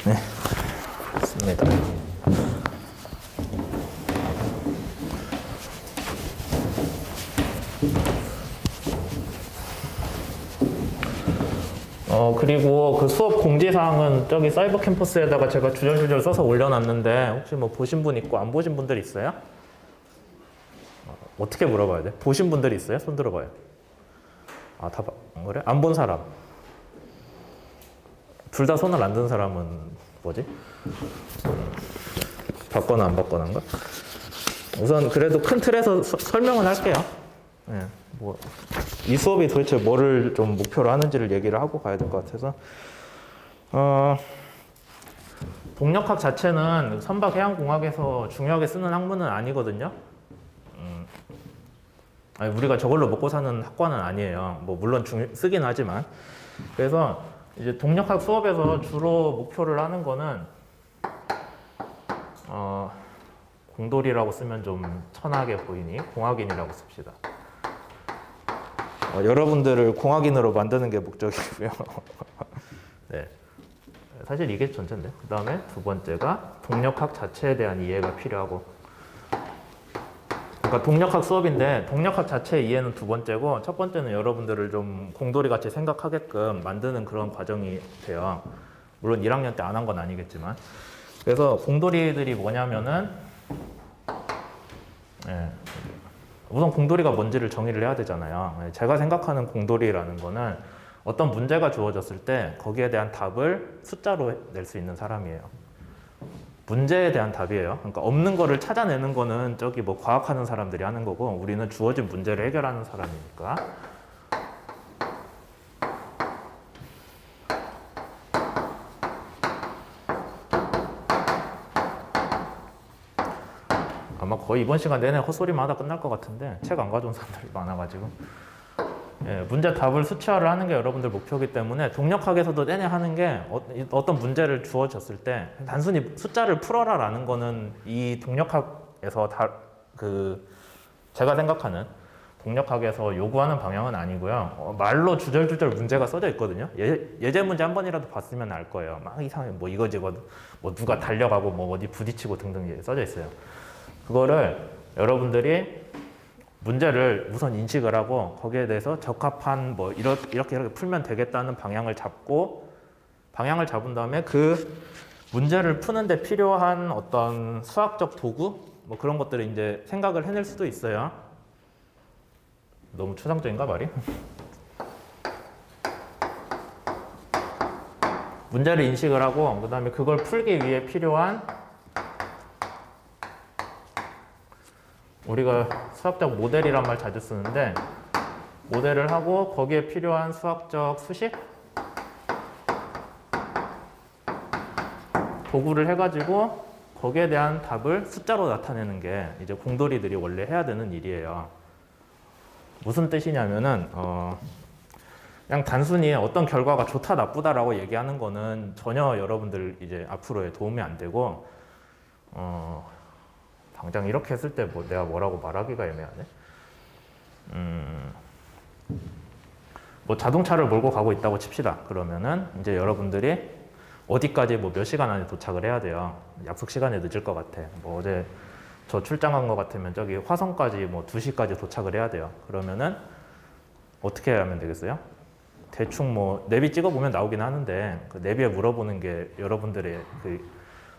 네, 좋습니다. 그리고 그 수업 공지사항은 저기 사이버 캠퍼스에다가 제가 주절주절 써서 올려놨는데 혹시 뭐 보신 분 있고 안 보신 분들 있어요? 어떻게 물어봐야 돼? 보신 분들 있어요? 손 들어봐요. 아, 다 그래? 안 본 사람. 둘 다 손을 안 든 사람은 뭐지? 받거나 안 받거나인가? 우선 그래도 큰 틀에서 설명을 할게요. 네, 뭐 이 수업이 도대체 뭐를 좀 목표로 하는지를 얘기를 하고 가야 될 것 같아서 동력학 자체는 선박해양공학에서 중요하게 쓰는 학문은 아니거든요. 아니, 우리가 저걸로 먹고 사는 학과는 아니에요. 뭐 물론 쓰긴 하지만 그래서 이제 동력학 수업에서 주로 목표를 하는 거는 공돌이라고 쓰면 좀 천하게 보이니 공학인이라고 씁시다. 여러분들을 공학인으로 만드는 게 목적이고요. 네. 사실 이게 전체인데. 그 다음에 두 번째가 동력학 자체에 대한 이해가 필요하고. 그러니까 동력학 수업인데 동력학 자체의 이해는 두 번째고 첫 번째는 여러분들을 좀 공돌이 같이 생각하게끔 만드는 그런 과정이 돼요. 물론 1학년 때 안 한 건 아니겠지만. 그래서 공돌이들이 뭐냐면은 네. 우선 공돌이가 뭔지를 정의를 해야 되잖아요. 제가 생각하는 공돌이라는 거는 어떤 문제가 주어졌을 때 거기에 대한 답을 숫자로 낼 수 있는 사람이에요. 문제에 대한 답이에요. 그러니까 없는 거를 찾아내는 거는 저기 뭐 과학하는 사람들이 하는 거고 우리는 주어진 문제를 해결하는 사람이니까. 아마 거의 이번 시간 내내 헛소리만 하다 끝날 것 같은데 책 안 가져온 사람들이 많아가지고 예, 문제 답을 수치화를 하는 게 여러분들 목표이기 때문에 동력학에서도 내내 하는 게 어떤 문제를 주어졌을 때 단순히 숫자를 풀어라 라는 거는 이 동력학에서 제가 생각하는 동력학에서 요구하는 방향은 아니고요. 말로 주절주절 문제가 써져 있거든요. 예제 문제 한 번이라도 봤으면 알 거예요. 막 이상하게 뭐 이거저거 뭐 누가 달려가고 뭐 어디 부딪히고 등등 써져 있어요. 그거를 여러분들이 문제를 우선 인식을 하고 거기에 대해서 적합한 뭐 이렇게 풀면 되겠다는 방향을 잡은 다음에 그 문제를 푸는데 필요한 어떤 수학적 도구 뭐 그런 것들을 이제 생각을 해낼 수도 있어요. 너무 추상적인가 말이? 문제를 인식을 하고 그 다음에 그걸 풀기 위해 필요한 우리가 수학적 모델이란 말 자주 쓰는데 모델을 하고 거기에 필요한 수학적 수식 도구를 해가지고 거기에 대한 답을 숫자로 나타내는 게 이제 공돌이들이 원래 해야 되는 일이에요. 무슨 뜻이냐면은 그냥 단순히 어떤 결과가 좋다 나쁘다라고 얘기하는 거는 전혀 여러분들 이제 앞으로에 도움이 안 되고 당장 이렇게 했을 때 뭐 내가 뭐라고 말하기가 애매하네. 뭐 자동차를 몰고 가고 있다고 칩시다. 그러면은 이제 여러분들이 어디까지 뭐 몇 시간 안에 도착을 해야 돼요. 약속 시간에 늦을 것 같아. 뭐 어제 저 출장한 것 같으면 저기 화성까지 뭐 2시까지 도착을 해야 돼요. 그러면은 어떻게 하면 되겠어요? 대충 뭐 내비 찍어보면 나오긴 하는데 그 내비에 물어보는 게 여러분들의 그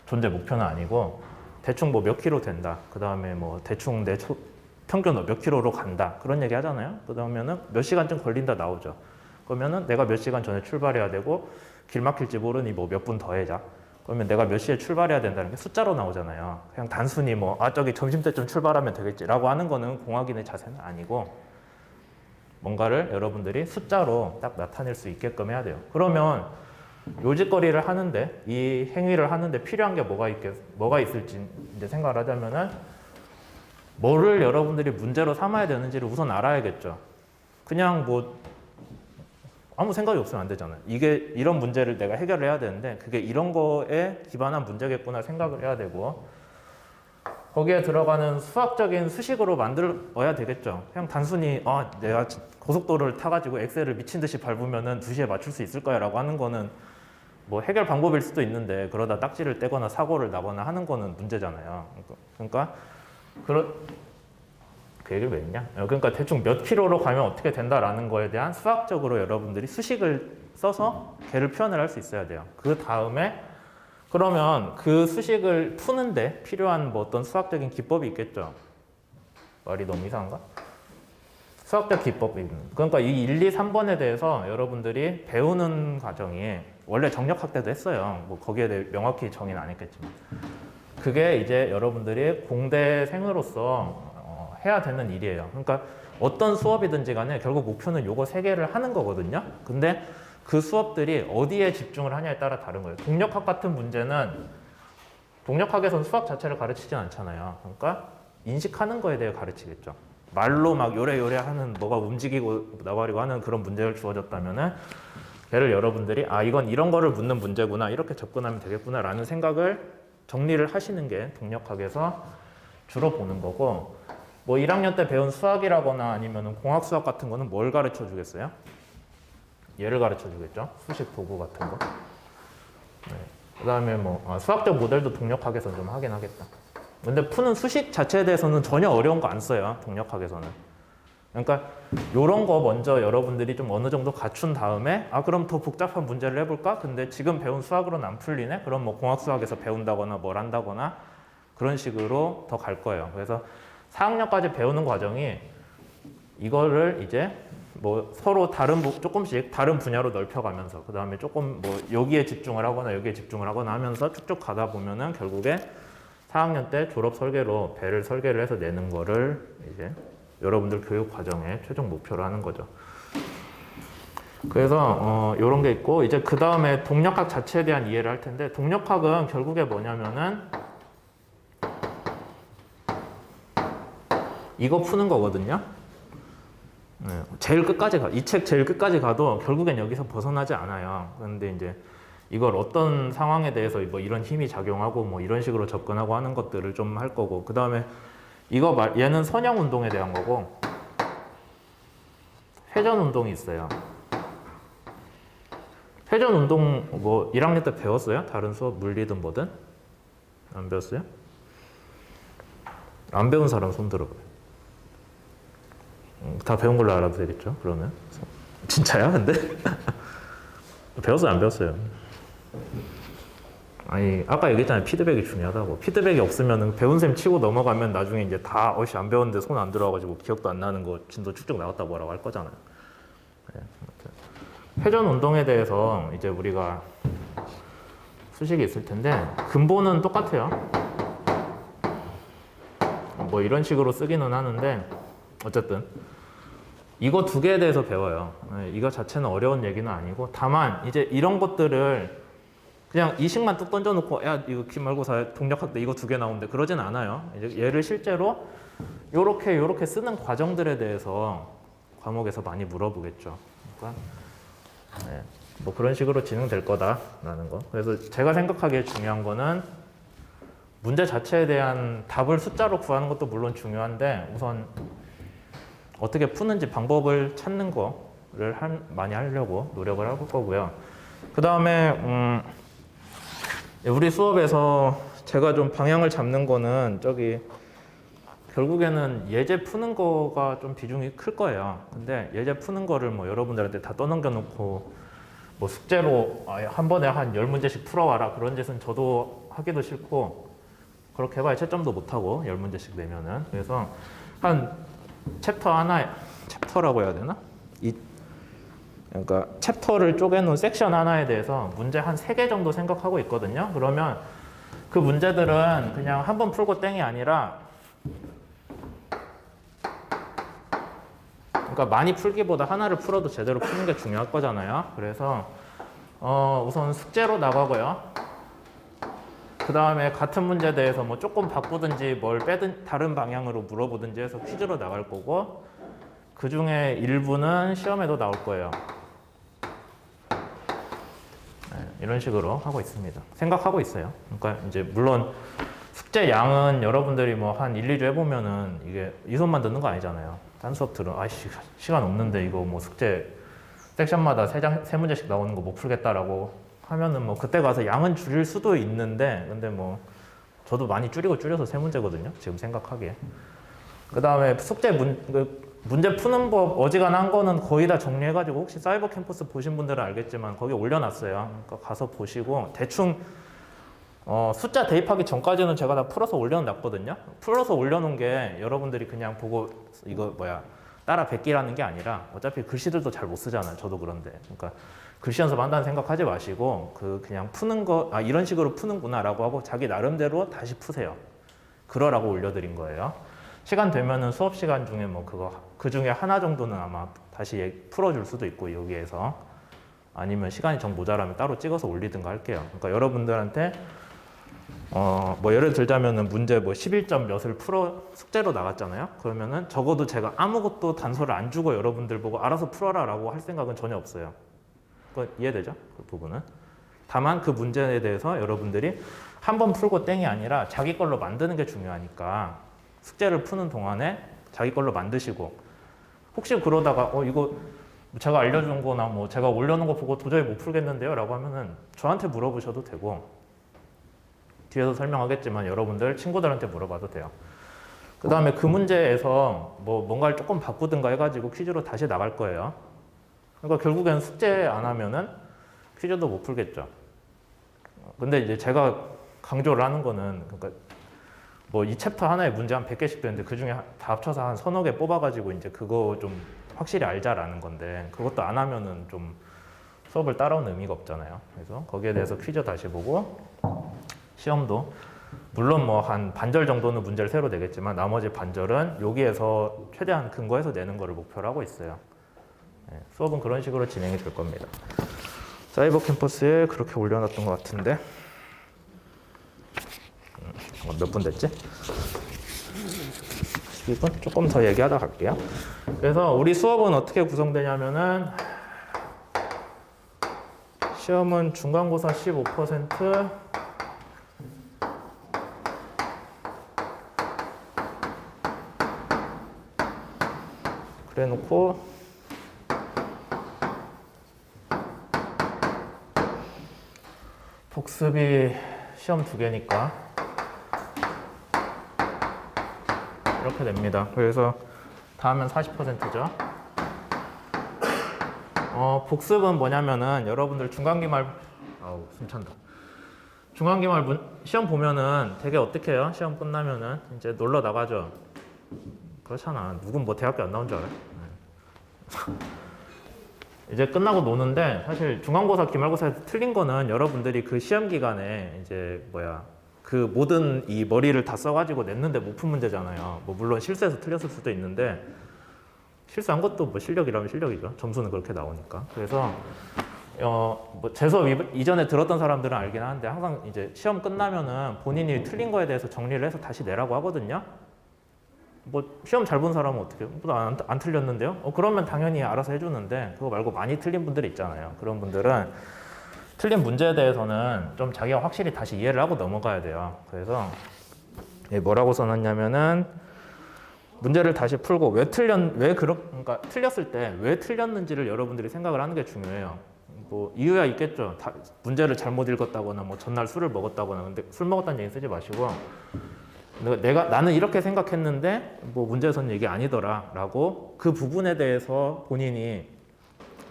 존재 목표는 아니고 대충 뭐 몇 킬로 된다. 그 다음에 뭐 대충 내 평균 몇 킬로로 간다. 그런 얘기 하잖아요. 그러면은 몇 시간쯤 걸린다 나오죠. 그러면은 내가 몇 시간 전에 출발해야 되고 길 막힐지 모르니 뭐 몇 분 더해자. 그러면 내가 몇 시에 출발해야 된다는 게 숫자로 나오잖아요. 그냥 단순히 뭐 저기 점심때쯤 출발하면 되겠지라고 하는 거는 공학인의 자세는 아니고 뭔가를 여러분들이 숫자로 딱 나타낼 수 있게끔 해야 돼요. 그러면 요짓거리를 하는데 이 행위를 하는데 필요한 게 뭐가 있을지 이제 생각을 하자면은 뭐를 여러분들이 문제로 삼아야 되는지를 우선 알아야겠죠. 그냥 뭐 아무 생각이 없으면 안 되잖아요. 이게 이런 문제를 내가 해결을 해야 되는데 그게 이런 거에 기반한 문제겠구나 생각을 해야 되고 거기에 들어가는 수학적인 수식으로 만들어야 되겠죠. 그냥 단순히 내가 고속도로를 타가지고 엑셀을 미친 듯이 밟으면은 2시에 맞출 수 있을 거야 라고 하는 거는 뭐 해결 방법일 수도 있는데 그러다 딱지를 떼거나 사고를 나거나 하는 거는 문제잖아요. 그러니까 그 얘기를 왜 했냐? 그러니까 대충 몇 킬로로 가면 어떻게 된다라는 거에 대한 수학적으로 여러분들이 수식을 써서 걔를 표현을 할 수 있어야 돼요. 그 다음에 그러면 그 수식을 푸는데 필요한 뭐 어떤 수학적인 기법이 있겠죠. 말이 너무 이상한가? 수학적 기법이 있는. 그러니까 이 1, 2, 3번에 대해서 여러분들이 배우는 과정이 원래 정력학 때도 했어요. 뭐 거기에 대해 명확히 정의는 안 했겠지만. 그게 이제 여러분들이 공대생으로서 해야 되는 일이에요. 그러니까 어떤 수업이든지 간에 결국 목표는 요거 세 개를 하는 거거든요. 근데 그 수업들이 어디에 집중을 하냐에 따라 다른 거예요. 동력학 같은 문제는 동력학에서는 수학 자체를 가르치진 않잖아요. 그러니까 인식하는 거에 대해 가르치겠죠. 말로 막 요래요래 하는 뭐가 움직이고 나가리고 하는 그런 문제를 주어졌다면은 걔를 여러분들이 아 이건 이런 거를 묻는 문제구나 이렇게 접근하면 되겠구나 라는 생각을 정리를 하시는 게 동력학에서 주로 보는 거고 뭐 1학년 때 배운 수학이라거나 아니면 공학 수학 같은 거는 뭘 가르쳐 주겠어요? 얘를 가르쳐 주겠죠. 수식 도구 같은 거. 네. 그 다음에 뭐 수학적 모델도 동력학에서는 좀 하긴 하겠다. 근데 푸는 수식 자체에 대해서는 전혀 어려운 거 안 써요. 동력학에서는. 그러니까 요런 거 먼저 여러분들이 좀 어느 정도 갖춘 다음에 아 그럼 더 복잡한 문제를 해볼까? 근데 지금 배운 수학으로는 안 풀리네? 그럼 뭐 공학 수학에서 배운다거나 뭘 한다거나 그런 식으로 더 갈 거예요. 그래서 4학년까지 배우는 과정이 이거를 이제 뭐 서로 조금씩 다른 분야로 넓혀가면서 그 다음에 조금 뭐 여기에 집중을 하거나 여기에 집중을 하거나 하면서 쭉쭉 가다 보면은 결국에 4학년 때 졸업 설계로 배를 설계를 해서 내는 거를 이제 여러분들 교육 과정의 최종 목표로 하는 거죠. 그래서 이런 게 있고 이제 그 다음에 동력학 자체에 대한 이해를 할 텐데 동력학은 결국에 뭐냐면은 이거 푸는 거거든요. 네, 제일 끝까지 이 책 제일 끝까지 가도 결국엔 여기서 벗어나지 않아요. 그런데 이제 이걸 어떤 상황에 대해서 뭐 이런 힘이 작용하고 뭐 이런 식으로 접근하고 하는 것들을 좀 할 거고 그 다음에 얘는 선형 운동에 대한 거고 회전 운동이 있어요. 회전 운동 뭐 1학년 때 배웠어요? 다른 수업 물리든 뭐든? 안 배웠어요? 안 배운 사람 손 들어봐요. 다 배운 걸로 알아도 되겠죠? 그러면 진짜야? 근데? 배웠어요? 안 배웠어요? 아니 아까 얘기했잖아요. 피드백이 중요하다고. 피드백이 없으면 배운 셈 치고 넘어가면 나중에 이제 다 어씨 안 배웠는데 손 안 들어와가지고 기억도 안 나는 거 진도 축적 나갔다 뭐라고 할 거잖아요. 네, 회전 운동에 대해서 이제 우리가 수식이 있을 텐데 근본은 똑같아요. 뭐 이런 식으로 쓰기는 하는데 어쨌든 이거 두 개에 대해서 배워요. 이거 자체는 어려운 얘기는 아니고 다만 이제 이런 것들을 그냥 이식만 뚝 던져놓고 야 이거 기말고사 동력학 때 이거 두 개 나오는데 그러진 않아요. 이제 얘를 실제로 요렇게 쓰는 과정들에 대해서 과목에서 많이 물어보겠죠. 그러니까 네, 뭐 그런 식으로 진행될 거다라는 거. 그래서 제가 생각하기에 중요한 거는 문제 자체에 대한 답을 숫자로 구하는 것도 물론 중요한데 우선 어떻게 푸는지 방법을 찾는 거를 많이 하려고 노력을 할 거고요. 그 다음에 우리 수업에서 제가 좀 방향을 잡는 거는 결국에는 예제 푸는 거가 좀 비중이 클 거예요. 근데 예제 푸는 거를 뭐 여러분들한테 다 떠넘겨 놓고 뭐 숙제로 한 번에 한 10문제씩 풀어와라 그런 짓은 저도 하기도 싫고 그렇게 해봐야 채점도 못하고 10문제씩 내면은. 그래서 한 챕터라고 해야 되나? 그러니까 챕터를 쪼개놓은 섹션 하나에 대해서 문제 한 3개 정도 생각하고 있거든요. 그러면 그 문제들은 그냥 한 번 풀고 땡이 아니라 그러니까 많이 풀기보다 하나를 풀어도 제대로 푸는 게 중요할 거잖아요. 그래서 우선 숙제로 나가고요. 그 다음에 같은 문제에 대해서 뭐 조금 바꾸든지 뭘 빼든 다른 방향으로 물어보든지 해서 퀴즈로 나갈 거고 그 중에 일부는 시험에도 나올 거예요. 네, 이런 식으로 하고 있습니다. 생각하고 있어요. 그러니까 이제 물론 숙제 양은 여러분들이 뭐 한 1, 2주 해보면은 이게 이 손만 듣는 거 아니잖아요. 딴 수업들은 시간 없는데 이거 뭐 숙제 섹션마다 3문제씩 나오는 거 못 풀겠다라고 하면은 뭐 그때 가서 양은 줄일 수도 있는데 근데 뭐 저도 많이 줄여서 세 문제거든요. 지금 생각하기에. 그 다음에 숙제 문제 푸는 법 어지간한 거는 거의 다 정리해가지고 혹시 사이버 캠퍼스 보신 분들은 알겠지만 거기 올려놨어요. 그러니까 가서 보시고 대충 숫자 대입하기 전까지는 제가 다 풀어서 올려놨거든요. 풀어서 올려놓은 게 여러분들이 그냥 보고 이거 따라 뱉기라는 게 아니라 어차피 글씨들도 잘 못 쓰잖아요. 저도 그런데. 그러니까 글씨 연습한다는 생각하지 마시고 그냥 푸는 거 이런 식으로 푸는구나라고 하고 자기 나름대로 다시 푸세요. 그러라고 올려드린 거예요. 시간 되면은 수업 시간 중에 뭐 그 중에 하나 정도는 아마 다시 풀어줄 수도 있고 여기에서 아니면 시간이 정 모자라면 따로 찍어서 올리든가 할게요. 그러니까 여러분들한테 뭐 예를 들자면은 문제 뭐 11점 몇을 숙제로 나갔잖아요. 그러면은 적어도 제가 아무것도 단서를 안 주고 여러분들 보고 알아서 풀어라라고 할 생각은 전혀 없어요. 그거 이해되죠? 그 부분은. 다만 그 문제에 대해서 여러분들이 한 번 풀고 땡이 아니라 자기 걸로 만드는 게 중요하니까 숙제를 푸는 동안에 자기 걸로 만드시고 혹시 그러다가 이거 제가 알려준 거나 뭐 제가 올려놓은 거 보고 도저히 못 풀겠는데요 라고 하면은 저한테 물어보셔도 되고 뒤에서 설명하겠지만 여러분들 친구들한테 물어봐도 돼요. 그 다음에 그 문제에서 뭐 뭔가를 조금 바꾸든가 해가지고 퀴즈로 다시 나갈 거예요. 그러니까 결국엔 숙제 안 하면은 퀴즈도 못 풀겠죠. 근데 이제 제가 강조를 하는 거는 그러니까 뭐 이 챕터 하나에 문제 한 100개씩 되는데 그 중에 다 합쳐서 한 서너 개 뽑아가지고 이제 그거 좀 확실히 알자라는 건데 그것도 안 하면은 좀 수업을 따라오는 의미가 없잖아요. 그래서 거기에 대해서 퀴즈 다시 보고 시험도 물론 뭐 한 반절 정도는 문제를 새로 내겠지만 나머지 반절은 여기에서 최대한 근거해서 내는 거를 목표로 하고 있어요. 네, 수업은 그런 식으로 진행이 될 겁니다. 사이버 캠퍼스에 그렇게 올려놨던 것 같은데 몇 분 됐지? 12분? 조금 더 얘기하다 갈게요. 그래서 우리 수업은 어떻게 구성되냐면은 시험은 중간고사 15% 그래 놓고 복습이 시험 2개니까 이렇게 됩니다. 그래서 다 하면 40%죠. 복습은 뭐냐면은 여러분들 중간기말 숨찬다. 중간기말 시험 보면은 되게 어떻게 해요? 시험 끝나면은 이제 놀러 나가죠. 그렇잖아. 누군 뭐 대학교 안 나온 줄 알아요? 네. 이제 끝나고 노는데 사실 중간고사, 기말고사에서 틀린 거는 여러분들이 그 시험 기간에 이제 그 모든 이 머리를 다 써가지고 냈는데 못 푼 문제잖아요. 뭐 물론 실수해서 틀렸을 수도 있는데 실수한 것도 뭐 실력이라면 실력이죠. 점수는 그렇게 나오니까. 그래서 뭐 제 수업 이전에 들었던 사람들은 알긴 하는데 항상 이제 시험 끝나면은 본인이 틀린 거에 대해서 정리를 해서 다시 내라고 하거든요. 뭐 시험 잘 본 사람은 어떻게 해요? 안 틀렸는데요? 그러면 당연히 알아서 해주는데 그거 말고 많이 틀린 분들이 있잖아요. 그런 분들은 틀린 문제에 대해서는 좀 자기가 확실히 다시 이해를 하고 넘어가야 돼요. 그래서 뭐라고 써놨냐면은 문제를 다시 풀고 그러니까 틀렸을 때 왜 틀렸는지를 여러분들이 생각을 하는 게 중요해요. 뭐 이유야 있겠죠. 문제를 잘못 읽었다거나 뭐 전날 술을 먹었다거나. 근데 술 먹었다는 얘기 쓰지 마시고 나는 이렇게 생각했는데 뭐 문제에서는 이게 아니더라 라고 그 부분에 대해서 본인이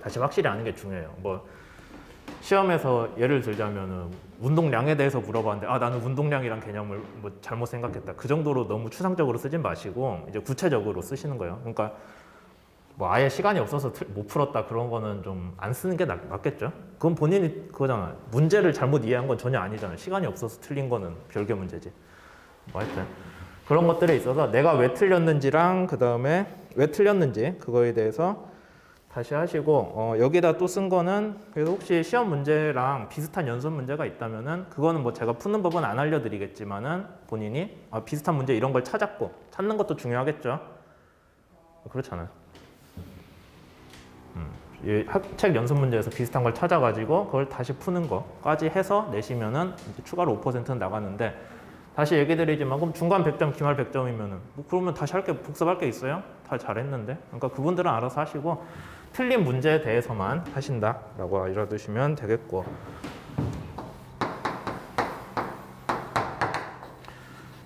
다시 확실히 아는 게 중요해요. 뭐 시험에서 예를 들자면은 운동량에 대해서 물어봤는데 나는 운동량이란 개념을 뭐 잘못 생각했다. 그 정도로 너무 추상적으로 쓰진 마시고 이제 구체적으로 쓰시는 거예요. 그러니까 뭐 아예 시간이 없어서 못 풀었다 그런 거는 좀 안 쓰는 게 맞겠죠. 그건 본인이 그거잖아요. 문제를 잘못 이해한 건 전혀 아니잖아요. 시간이 없어서 틀린 거는 별개 문제지. 뭐 하여튼 그런 것들에 있어서 내가 왜 틀렸는지랑 그 다음에 왜 틀렸는지 그거에 대해서 다시 하시고 여기다 또 쓴 거는 그래서 혹시 시험 문제랑 비슷한 연습 문제가 있다면은 그거는 뭐 제가 푸는 법은 안 알려드리겠지만은 본인이 비슷한 문제 이런 걸 찾는 것도 중요하겠죠. 그렇잖아요. 이 책 연습 문제에서 비슷한 걸 찾아가지고 그걸 다시 푸는 거까지 해서 내시면은 이제 추가로 5%는 나가는데 다시 얘기 드리지만 그럼 중간 100점, 기말 100점이면은 뭐 그러면 다시 복습할 게 있어요? 다 잘했는데. 그러니까 그분들은 알아서 하시고 틀린 문제에 대해서만 하신다라고 알아두시면 되겠고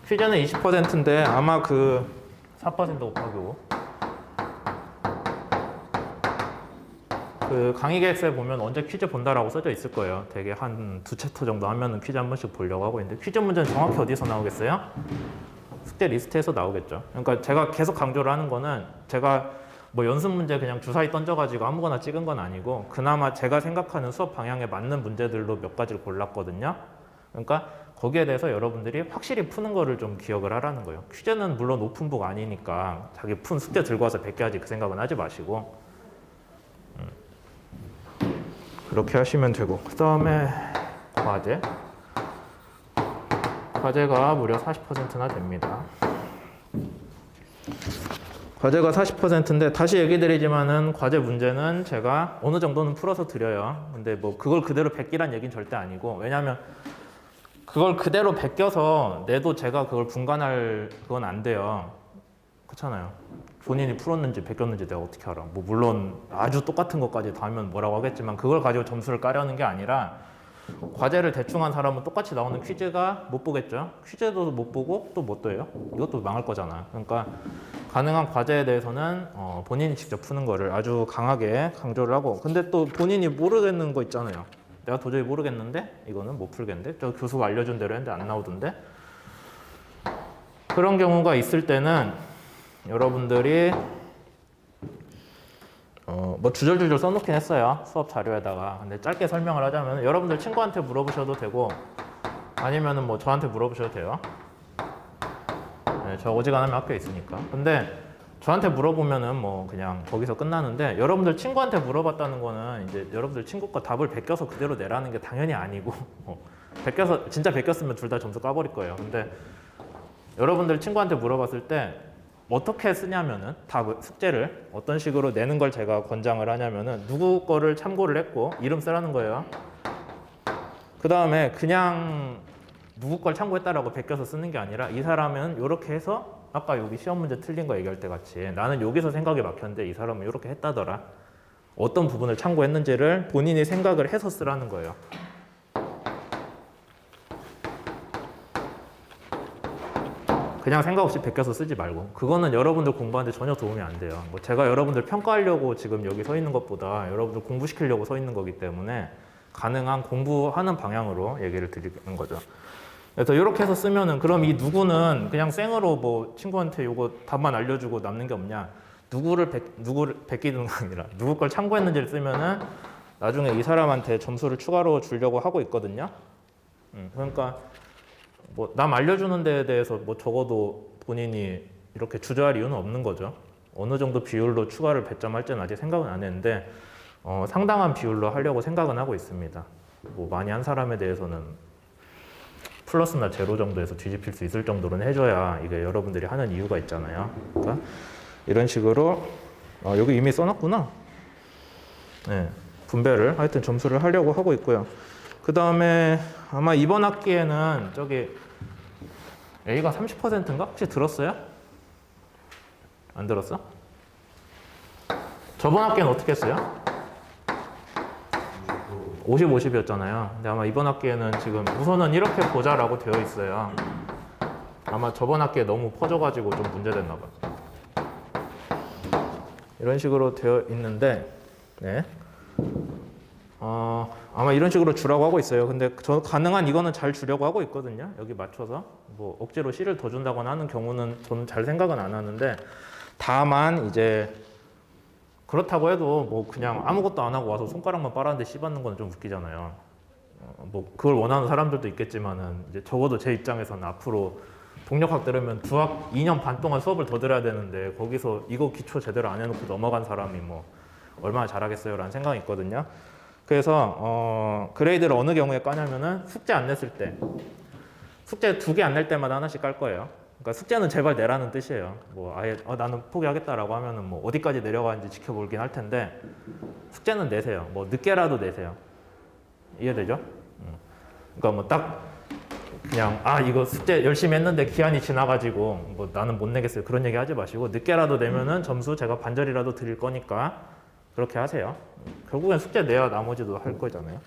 퀴즈는 20%인데 아마 그 4% 곱하기 5. 그 강의 계획서에 보면 언제 퀴즈 본다라고 써져 있을 거예요. 되게 한 2챕터 정도 하면은 퀴즈 한 번씩 보려고 하고 있는데 퀴즈 문제는 정확히 어디서 나오겠어요? 숙제 리스트에서 나오겠죠. 그러니까 제가 계속 강조를 하는 거는 제가 뭐 연습 문제 그냥 주사위 던져가지고 아무거나 찍은 건 아니고 그나마 제가 생각하는 수업 방향에 맞는 문제들로 몇 가지를 골랐거든요. 그러니까 거기에 대해서 여러분들이 확실히 푸는 거를 좀 기억을 하라는 거예요. 퀴즈는 물론 오픈북 아니니까 자기 푼 숙제 들고 와서 100개 하지 그 생각은 하지 마시고 그렇게 하시면 되고 그 다음에 과제가 무려 40%나 됩니다. 과제가 40%인데 다시 얘기 드리지만은 과제 문제는 제가 어느 정도는 풀어서 드려요. 근데 뭐 그걸 그대로 베끼란 얘기는 절대 아니고 왜냐하면 그걸 그대로 베껴서 내도 제가 그걸 분간할 그건 안 돼요. 그렇잖아요. 본인이 풀었는지 베꼈는지 내가 어떻게 알아. 뭐 물론 아주 똑같은 것까지 다 하면 뭐라고 하겠지만 그걸 가지고 점수를 까려는 게 아니라 과제를 대충 한 사람은 똑같이 나오는 퀴즈가 못 보겠죠. 퀴즈도 못 보고 또 뭐 또 해요? 이것도 망할 거잖아. 그러니까 가능한 과제에 대해서는 본인이 직접 푸는 거를 아주 강하게 강조를 하고 근데 또 본인이 모르겠는 거 있잖아요. 내가 도저히 모르겠는데 이거는 못 풀겠는데 저 교수가 알려준 대로 했는데 안 나오던데 그런 경우가 있을 때는 여러분들이 뭐 주절주절 써놓긴 했어요. 수업 자료에다가. 근데 짧게 설명을 하자면 여러분들 친구한테 물어보셔도 되고 아니면은 뭐 저한테 물어보셔도 돼요. 네, 저 어지간하면 학교에 있으니까. 근데 저한테 물어보면은 뭐 그냥 거기서 끝나는데 여러분들 친구한테 물어봤다는 거는 이제 여러분들 친구 거 답을 베껴서 그대로 내라는 게 당연히 아니고 베껴서 진짜 베꼈으면 둘 다 점수 까버릴 거예요. 근데 여러분들 친구한테 물어봤을 때 어떻게 쓰냐면은 답 숙제를 어떤 식으로 내는 걸 제가 권장을 하냐면은 누구 거를 참고를 했고 이름 쓰라는 거예요. 그 다음에 그냥 누구 걸 참고했다라고 베껴서 쓰는 게 아니라 이 사람은 이렇게 해서 아까 여기 시험 문제 틀린 거 얘기할 때 같이 나는 여기서 생각이 막혔는데 이 사람은 이렇게 했다더라. 어떤 부분을 참고했는지를 본인이 생각을 해서 쓰라는 거예요. 그냥 생각 없이 베껴서 쓰지 말고 그거는 여러분들 공부하는데 전혀 도움이 안 돼요. 뭐 제가 여러분들 평가하려고 지금 여기 서 있는 것보다 여러분들 공부시키려고 서 있는 거기 때문에 가능한 공부하는 방향으로 얘기를 드리는 거죠. 그래서 이렇게 해서 쓰면은 그럼 이 누구는 그냥 생으로 뭐 친구한테 요거 답만 알려주고 남는 게 없냐 누구를 베끼는 거 아니라 누구 걸 참고했는지를 쓰면은 나중에 이 사람한테 점수를 추가로 주려고 하고 있거든요. 그러니까 뭐 남 알려주는 데에 대해서 뭐 적어도 본인이 이렇게 주저할 이유는 없는 거죠. 어느 정도 비율로 추가를 배점할지는 아직 생각은 안 했는데 상당한 비율로 하려고 생각은 하고 있습니다. 뭐 많이 한 사람에 대해서는 플러스나 제로 정도에서 뒤집힐 수 있을 정도로는 해줘야 이게 여러분들이 하는 이유가 있잖아요. 그러니까 이런 식으로 여기 이미 써놨구나. 네, 분배를 하여튼 점수를 하려고 하고 있고요. 그 다음에 아마 이번 학기에는 저기 A가 30%인가? 혹시 들었어요? 안 들었어? 저번 학기에는 어떻게 했어요? 50, 50이었잖아요. 근데 아마 이번 학기에는 지금 우선은 이렇게 보자라고 되어 있어요. 아마 저번 학기에 너무 퍼져가지고 좀 문제됐나 봐요. 이런 식으로 되어 있는데, 네. 아마 이런 식으로 주라고 하고 있어요. 근데 저 가능한 이거는 잘 주려고 하고 있거든요. 여기 맞춰서. 뭐 억지로 C를 더 준다거나 하는 경우는 저는 잘 생각은 안 하는데 다만 이제 그렇다고 해도 뭐 그냥 아무것도 안 하고 와서 손가락만 빨았는데 C 받는 건 좀 웃기잖아요. 뭐 그걸 원하는 사람들도 있겠지만은 이제 적어도 제 입장에서는 앞으로 동력학 들으면 2년 반 동안 수업을 더 들어야 되는데 거기서 이거 기초 제대로 안 해놓고 넘어간 사람이 뭐 얼마나 잘하겠어요 라는 생각이 있거든요. 그래서 그레이드를 어느 경우에 까냐면은 숙제 안 냈을 때 숙제 2개 안 낼 때마다 하나씩 깔 거예요. 그러니까 숙제는 제발 내라는 뜻이에요. 뭐 아예 나는 포기하겠다라고 하면은 뭐 어디까지 내려가는지 지켜보긴 할 텐데 숙제는 내세요. 뭐 늦게라도 내세요. 이해되죠? 그러니까 뭐 딱 그냥 이거 숙제 열심히 했는데 기한이 지나가지고 뭐 나는 못 내겠어요. 그런 얘기 하지 마시고 늦게라도 내면은 점수 제가 반절이라도 드릴 거니까 그렇게 하세요. 결국엔 숙제 내야 나머지도 할 거잖아요.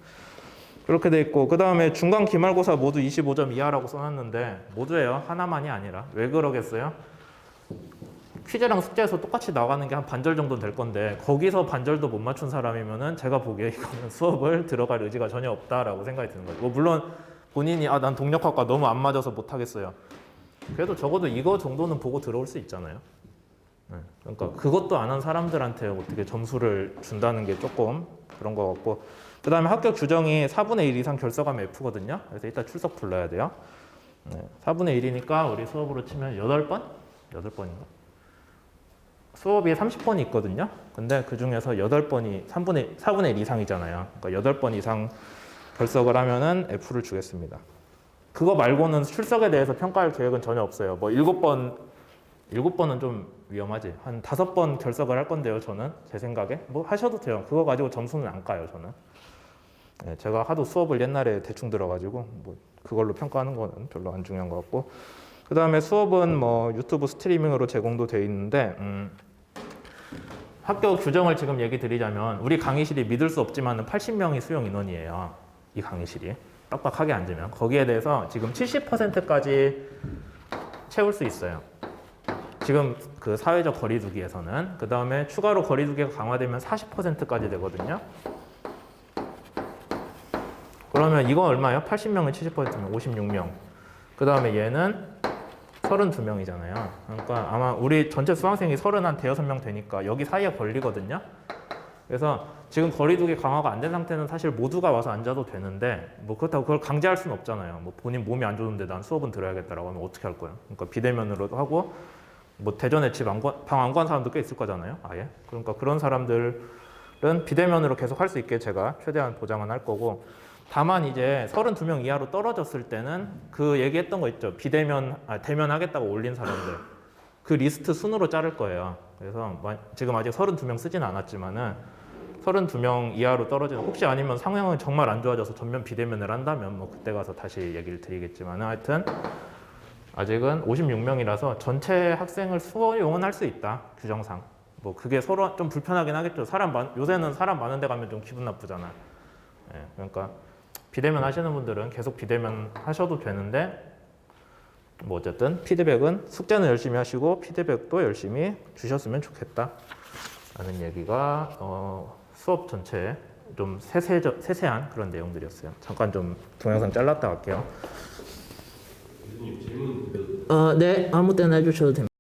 그렇게 돼 있고, 그 다음에 중간 기말고사 모두 25점 이하라고 써놨는데 모두예요. 하나만이 아니라. 왜 그러겠어요? 퀴즈랑 숙제에서 똑같이 나가는 게 한 반절 정도는 될 건데 거기서 반절도 못 맞춘 사람이면은 제가 보기에 이거는 수업을 들어갈 의지가 전혀 없다라고 생각이 드는 거예요. 뭐 물론 본인이 난 동력학과 너무 안 맞아서 못 하겠어요. 그래도 적어도 이거 정도는 보고 들어올 수 있잖아요. 네. 그러니까 그것도 안 한 사람들한테 어떻게 점수를 준다는 게 조금 그런 것 같고, 그 다음에 합격 규정이 4분의 1 이상 결석하면 F거든요. 그래서 이따 출석 불러야 돼요. 네. 4분의 1이니까 우리 수업으로 치면 8번? 8번인가? 수업이 30번이 있거든요. 근데 그 중에서 8번이 4분의 1 이상이잖아요. 그러니까 8번 이상 결석을 하면은 F를 주겠습니다. 그거 말고는 출석에 대해서 평가할 계획은 전혀 없어요. 뭐 7번은 좀 위험하지. 한 5번 결석을 할 건데요, 저는. 제 생각에. 뭐 하셔도 돼요. 그거 가지고 점수는 안 까요, 저는. 네, 제가 하도 수업을 옛날에 대충 들어가지고 뭐 그걸로 평가하는 거는 별로 안 중요한 것 같고, 그 다음에 수업은 뭐 유튜브 스트리밍으로 제공도 돼 있는데, 합격 규정을 지금 얘기 드리자면 우리 강의실이 믿을 수 없지만 80명이 수용 인원이에요. 이 강의실이 빡빡하게 앉으면 거기에 대해서 지금 70%까지 채울 수 있어요. 지금 그 사회적 거리두기에서는. 그 다음에 추가로 거리두기가 강화되면 40%까지 되거든요. 그러면 이거 얼마예요? 80명은 70%면 56명. 그 다음에 얘는 32명이잖아요. 그러니까 아마 우리 전체 수강생이 36명 되니까 여기 사이에 걸리거든요. 그래서 지금 거리두기 강화가 안 된 상태는 사실 모두가 와서 앉아도 되는데, 뭐 그렇다고 그걸 강제할 수는 없잖아요. 뭐 본인 몸이 안 좋은데 난 수업은 들어야겠다라고 하면 어떻게 할 거예요? 그러니까 비대면으로도 하고, 뭐 대전에 방 안 구한 사람도 꽤 있을 거잖아요. 아예. 그러니까 그런 사람들은 비대면으로 계속 할 수 있게 제가 최대한 보장은 할 거고, 다만 이제 32명 이하로 떨어졌을 때는 그 얘기했던 거 있죠. 대면 하겠다고 올린 사람들. 그 리스트 순으로 자를 거예요. 그래서 지금 아직 32명 쓰지는 않았지만은 32명 이하로 떨어지는, 혹시 아니면 상황이 정말 안 좋아져서 전면 비대면을 한다면 뭐 그때 가서 다시 얘기를 드리겠지만, 하여튼 아직은 56명이라서 전체 학생을 수용은 할 수 있다. 규정상. 뭐 그게 서로 좀 불편하긴 하겠죠. 요새는 사람 많은 데 가면 좀 기분 나쁘잖아. 예, 그러니까 비대면 하시는 분들은 계속 비대면 하셔도 되는데, 뭐 어쨌든 피드백은 숙제는 열심히 하시고 피드백도 열심히 주셨으면 좋겠다 라는 얘기가 수업 전체에 좀 세세한 그런 내용들이었어요. 잠깐 좀 동영상 잘랐다 갈게요. 네, 아무 때나 해주셔도 됩니다.